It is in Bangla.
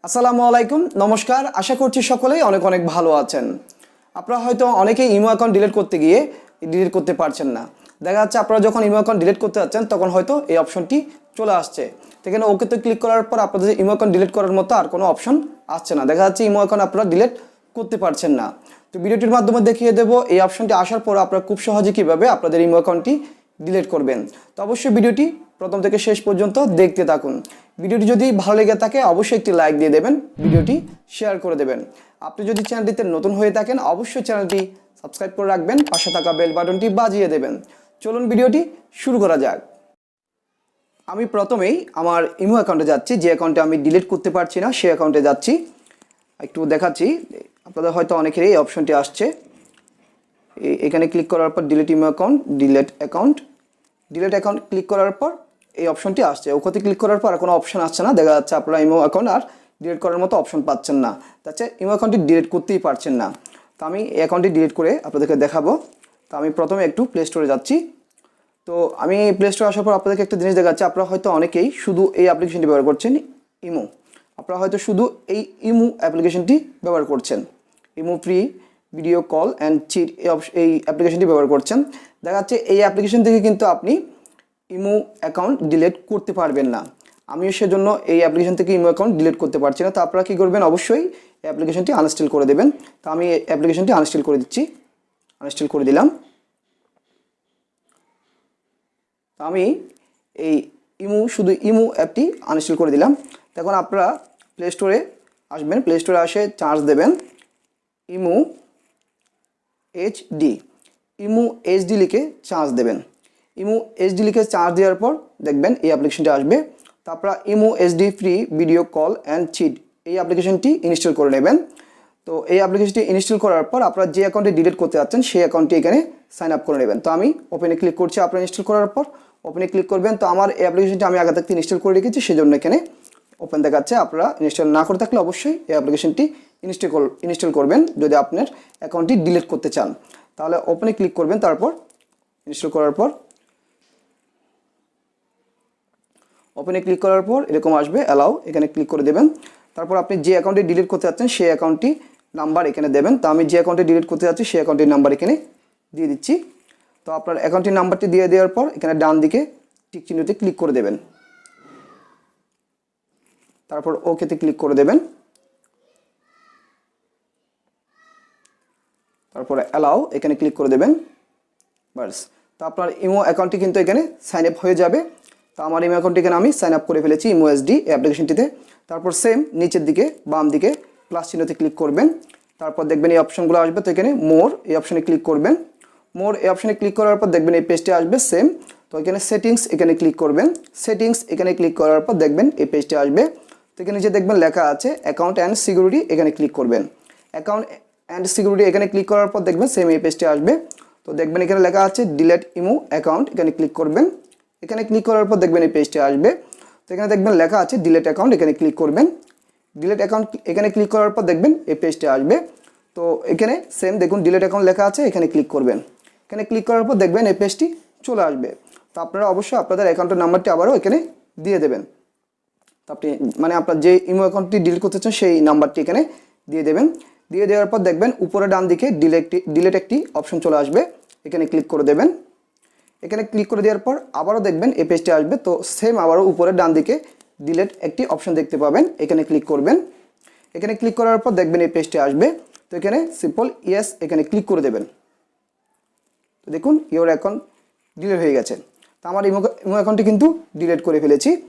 আসসালামু আলাইকুম, নমস্কার। আশা করছি সকলেই অনেক অনেক ভালো আছেন। আপনারা হয়তো অনেকেই ইমো অ্যাকাউন্ট ডিলিট করতে গিয়ে ডিলিট করতে পারছেন না। দেখা যাচ্ছে আপনারা যখন ইমো অ্যাকাউন্ট ডিলিট করতে যাচ্ছেন তখন হয়তো এই অপশনটি চলে আসছে। সেখানে ওকেতে ক্লিক করার পর আপনাদের ইমো অ্যাকাউন্ট ডিলিট করার মতো আর কোনো অপশন আসছে না। দেখা যাচ্ছে ইমো অ্যাকাউন্ট আপনারা ডিলিট করতে পারছেন না। তো ভিডিওটির মাধ্যমে দেখিয়ে দেবো এই অপশনটি আসার পর আপনারা খুব সহজে কীভাবে আপনাদের ইমো অ্যাকাউন্টটি ডিলিট করবেন। তো অবশ্যই ভিডিওটি প্রথম থেকে শেষ পর্যন্ত দেখতে থাকুন। ভিডিওটি যদি ভালো লেগে থাকে অবশ্যই একটি লাইক দিয়ে দেবেন, ভিডিওটি শেয়ার করে দেবেন। আপনি যদি চ্যানেলটিতে নতুন হয়ে থাকেন অবশ্যই চ্যানেলটি সাবস্ক্রাইব করে রাখবেন, পাশে থাকা বেল বাটনটি বাজিয়ে দেবেন। চলুন ভিডিওটি শুরু করা যাক। আমি প্রথমেই আমার ইমো অ্যাকাউন্টে যাচ্ছি, যে অ্যাকাউন্টে আমি ডিলিট করতে পারছি না সেই অ্যাকাউন্টে যাচ্ছি। একটু দেখাচ্ছি, আপনাদের হয়তো অনেকেরই এই অপশনটি আসছে। এখানে ক্লিক করার পর delete imo account, delete account click করার পর এই অপশনটি আসছে। ওখানে ক্লিক করার পর আর কোনো অপশন আসছে না। দেখা যাচ্ছে আপনারা ইমো অ্যাকাউন্ট আর ডিলিট করার মতো অপশন পাচ্ছেন না। তাছাড়া ইমো অ্যাকাউন্টটি ডিলিট করতেই পারছেন না। তো আমি এই অ্যাকাউন্টটি ডিলিট করে আপনাদেরকে দেখাবো। তো আমি প্রথমে একটু প্লে স্টোরে যাচ্ছি। তো আমি প্লে স্টোরে আসার পর আপনাদেরকে একটা জিনিস দেখাচ্ছি। আপনারা হয়তো অনেকেই শুধু এই অ্যাপ্লিকেশনটি ব্যবহার করছেন, ইমো। আপনারা হয়তো শুধু এই ইমো অ্যাপ্লিকেশনটি ব্যবহার করছেন, imo free video call and chat এই অ্যাপ্লিকেশনটি ব্যবহার করছেন। দেখা যাচ্ছে এই অ্যাপ্লিকেশন থেকে কিন্তু আপনি ইমো অ্যাকাউন্ট ডিলিট করতে পারবেন না। আমিও সেজন্য এই অ্যাপ্লিকেশন থেকে ইমো অ্যাকাউন্ট ডিলিট করতে পারছি না। তো আপনারা কী করবেন, অবশ্যই এই অ্যাপ্লিকেশনটি আনইনস্টল করে দেবেন। তো আমি এই অ্যাপ্লিকেশনটি আনইনস্টল করে দিচ্ছি, আনইনস্টল করে দিলাম। তো আমি এই শুধু ইমো অ্যাপটি আনইনস্টল করে দিলাম। তখন আপনারা প্লে স্টোরে আসবেন, প্লে স্টোরে আসে চার্জ দেবেন ইমো এইচডি লিখে চার্জ দেবেন। ইমো এইচডি লিখে চার্জ দেওয়ার পর দেখবেন এই অ্যাপ্লিকেশনটি আসবে। তারপর imo HD free video call and chat এই অ্যাপ্লিকেশনটি ইনস্টল করে নেবেন। তো এই অ্যাপ্লিকেশনটি ইনস্টল করার পর আপনারা যে অ্যাকাউন্টে ডিলিট করতে যাচ্ছেন সেই অ্যাকাউন্টটি এখানে সাইন আপ করে নেবেন। তো আমি ওপেনে ক্লিক করছি, আপনারা ইনস্টল করার পর ওপেনে ক্লিক করবেন। তো আমার এই অ্যাপ্লিকেশনটি আমি আগে থেকে ইনস্টল করে রেখেছি, সেজন্য এখানে ওপেন দেখাচ্ছে। আপনারা ইনস্টল না করে থাকলে অবশ্যই এই অ্যাপ্লিকেশনটি ইনস্টল করবেন যদি আপনার অ্যাকাউন্টটি ডিলিট করতে চান। তাহলে ওপেনে ক্লিক করবেন, তারপর ইনস্টল করার পর ওপেনে ক্লিক করার পর এরকম আসবে অ্যালাউ, এখানে ক্লিক করে দেবেন। তারপর আপনি যে অ্যাকাউন্টে ডিলিট করতে যাচ্ছেন সেই অ্যাকাউন্টটি নাম্বার এখানে দেবেন। তো আমি যে অ্যাকাউন্টে ডিলিট করতে যাচ্ছি সেই অ্যাকাউন্টের নাম্বার এখানে দিয়ে দিচ্ছি। তো আপনার অ্যাকাউন্টের নাম্বারটি দিয়ে দেওয়ার পর এখানে ডান দিকে টিক চিহ্নতে ক্লিক করে দেবেন, তারপর ওকেতে ক্লিক করে দেবেন, তারপরে অ্যালাউ এখানে ক্লিক করে দেবেন। বাস, তো আপনার ইমো অ্যাকাউন্টটি কিন্তু এখানে সাইন আপ হয়ে যাবে। তো আমার ইমো অ্যাকাউন্টটি এখানে আমি সাইন আপ করে ফেলেছি ইমো এসডি অ্যাপ্লিকেশনটিতে। তারপর সেম নিচের দিকে বাম দিকে প্লাস চিহ্নতে ক্লিক করবেন। তারপর দেখবেন এই অপশনগুলো আসবে। তো এখানে মোর এই অপশনে ক্লিক করবেন। মোর এই অপশনে ক্লিক করার পর দেখবেন এই পেজটি আসবে সেম। তো এখানে সেটিংস এখানে ক্লিক করবেন। সেটিংস এখানে ক্লিক করার পর দেখবেন এই পেজটি আসবে। তো এখানে যে দেখবেন লেখা আছে অ্যাকাউন্ট অ্যান্ড সিকিউরিটি, এখানে ক্লিক করবেন। অ্যাকাউন্ট অ্যান্ড সিকিউরিটি এখানে ক্লিক করার পর দেখবেন সেম এই পেজটি আসবে। তো দেখবেন এখানে লেখা আছে ডিলিট ইমো অ্যাকাউন্ট, এখানে ক্লিক করবেন। এখানে ক্লিক করার পর দেখবেন এই পেজটি আসবে। তো এখানে দেখবেন লেখা আছে ডিলিট অ্যাকাউন্ট, এখানে ক্লিক করবেন। ডিলিট অ্যাকাউন্ট এখানে ক্লিক করার পর দেখবেন এই পেজটি আসবে। তো এখানে সেম দেখুন ডিলিট অ্যাকাউন্ট লেখা আছে, এখানে ক্লিক করবেন। এখানে ক্লিক করার পর দেখবেন এই পেজটি চলে আসবে। তো আপনারা অবশ্যই আপনাদের অ্যাকাউন্টের নাম্বারটি আবারও এখানে দিয়ে দেবেন। তো আপনি আপনার যে ইমো অ্যাকাউন্টটি ডিলিট করতে চান সেই নাম্বারটি এখানে দিয়ে দেবেন। দিয়ে দেওয়ার পর দেখবেন উপরে ডান দিকে ডিলিট একটি অপশন চলে আসবে, এখানে ক্লিক করে দেবেন। এখানে ক্লিক করে দেওয়ার পর আবারও দেখবেন এই পেজটি আসবে। তো সেম আবারও উপরে ডান দিকে ডিলিট একটি অপশন দেখতে পাবেন, এখানে ক্লিক করবেন। এখানে ক্লিক করার পর দেখবেন এই পেজটি আসবে। তো এখানে সিম্পল ইয়েস এখানে ক্লিক করে দেবেন। তো দেখুন ইওর অ্যাকাউন্ট ডিলিট হয়ে গেছে। তো আমার ইমো অ্যাকাউন্টটি কিন্তু ডিলিট করে ফেলেছি।